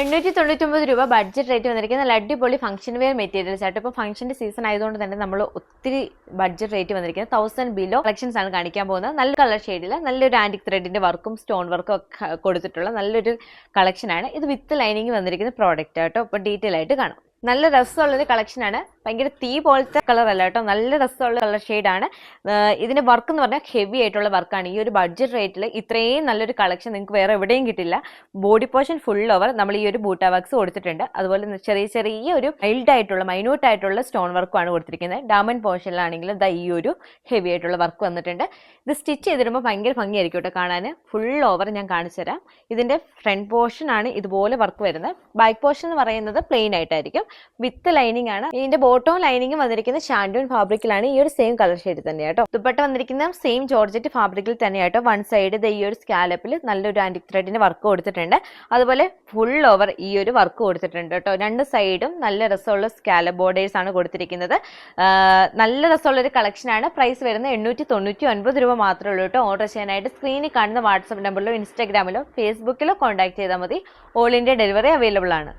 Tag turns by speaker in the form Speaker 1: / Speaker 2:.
Speaker 1: 899 രൂപ budget rate വന്നിരിക്കുന്ന നല്ല അടിപൊളി ഫംഗ്ഷൻ വെയർ മെറ്റീരിയൽസ് ആയിട്ട്. ഇപ്പോൾ ഫംഗ്ഷന്റെ സീസൺ ആയതുകൊണ്ട് തന്നെ നമ്മൾ ഒത്തിരി ബഡ്ജറ്റ് റേറ്റ് വന്നിരിക്കുന്നത് 1000 ബിലോ കളക്ഷൻസ് ആണ് കാണിക്കാൻ പോകുന്നത്. നല്ല കളർ ഷെയ്ഡിൽ നല്ലൊരു ആന്റിക് ത്രെഡിന്റെ വർക്കും സ്റ്റോൺ വർക്കും ഒക്കെ കൊടുത്തിട്ടുള്ള നല്ലൊരു കളക്ഷൻ ആണ് ഇത്. വിത്ത് ലൈനിങ് വന്നിരിക്കുന്ന പ്രോഡക്റ്റ് ആട്ടോ. ഇപ്പോൾ ഡീറ്റെയിൽ ആയിട്ട് കാണാം. നല്ല രസമുള്ളൊരു കളക്ഷനാണ്. ഭയങ്കര തീ പോലത്തെ കളർ അല്ല കേട്ടോ, നല്ല രസമുള്ള കളർ ഷെയ്ഡാണ്. ഇതിന്റെ വർക്ക് എന്ന് പറഞ്ഞാൽ ഹെവി ആയിട്ടുള്ള വർക്കാണ്. ഈ ഒരു ബഡ്ജറ്റ് റേറ്റിൽ ഇത്രയും നല്ലൊരു കളക്ഷൻ നിങ്ങൾക്ക് വേറെ എവിടെയും കിട്ടില്ല. ബോഡി പോർഷൻ ഫുൾ ഓവർ നമ്മൾ ഈ ഒരു ബൂട്ടാ വർക്ക്സ് കൊടുത്തിട്ടുണ്ട്. അതുപോലെ ചെറിയ ചെറിയ ഒരു മൈൽഡ് ആയിട്ടുള്ള മൈന്യൂട്ട് ആയിട്ടുള്ള സ്റ്റോൺ വർക്കുമാണ് കൊടുത്തിരിക്കുന്നത്. ഡയമണ്ട് പോർഷനിലാണെങ്കിലും ഈ ഒരു ഹെവി ആയിട്ടുള്ള വർക്ക് വന്നിട്ടുണ്ട്. ഇത് സ്റ്റിച്ച് ചെയ്തിടുമ്പോൾ ഭയങ്കര ഭംഗിയായിരിക്കും കേട്ടോ കാണാൻ. ഫുൾ ഓവർ ഞാൻ കാണിച്ചു തരാം. ഇതിന്റെ ഫ്രണ്ട് പോർഷൻ ആണ് ഇതുപോലെ വർക്ക് വരുന്നത്. ബാക്ക് പോർഷൻ എന്ന് പറയുന്നത് പ്ലെയിൻ ആയിട്ടായിരിക്കും, വിത്ത് ലൈനിങ് ആണ്. ഇതിന്റെ ബോട്ടവും ലൈനിങ്ങും വന്നിരിക്കുന്നത് ഷാൻഡൂൺ ഫാബ്രിക്കിലാണ്. ഈ ഒരു സെയിം കളർ ഷെയ്ഡ് തന്നെയാട്ടോ. ദുപ്പട്ട വന്നിരിക്കുന്ന സെയിം ജോർജറ്റ് ഫാബ്രിക്കിൽ തന്നെയാട്ടോ. വൺ സൈഡ് ഈ ഒരു സ്കാലപ്പിൽ നല്ലൊരു ആന്റിക് ത്രെഡിന്റെ വർക്ക് കൊടുത്തിട്ടുണ്ട്. അതുപോലെ ഫുൾ ഓവർ ഈ ഒരു വർക്ക് കൊടുത്തിട്ടുണ്ട് കേട്ടോ. രണ്ട് സൈഡും നല്ല രസമുള്ള സ്കാലപ്പ് ബോർഡേഴ്സ് ആണ് കൊടുത്തിരിക്കുന്നത്. നല്ല രസമുള്ള ഒരു കളക്ഷൻ ആണ്. പ്രൈസ് വരുന്നത് 899 രൂപ മാത്രമേ ഉള്ളൂ കേട്ടോ. ഓർഡർ ചെയ്യാനായിട്ട് സ്ക്രീനിൽ കാണുന്ന വാട്സ്ആപ്പ് നമ്പറിലോ ഇൻസ്റ്റാഗ്രാമിലോ ഫേസ്ബുക്കിലോ കോൺടാക്ട് ചെയ്താൽ മതി. ഓൾ ഇന്ത്യ ഡെലിവറി അവൈലബിൾ ആണ്.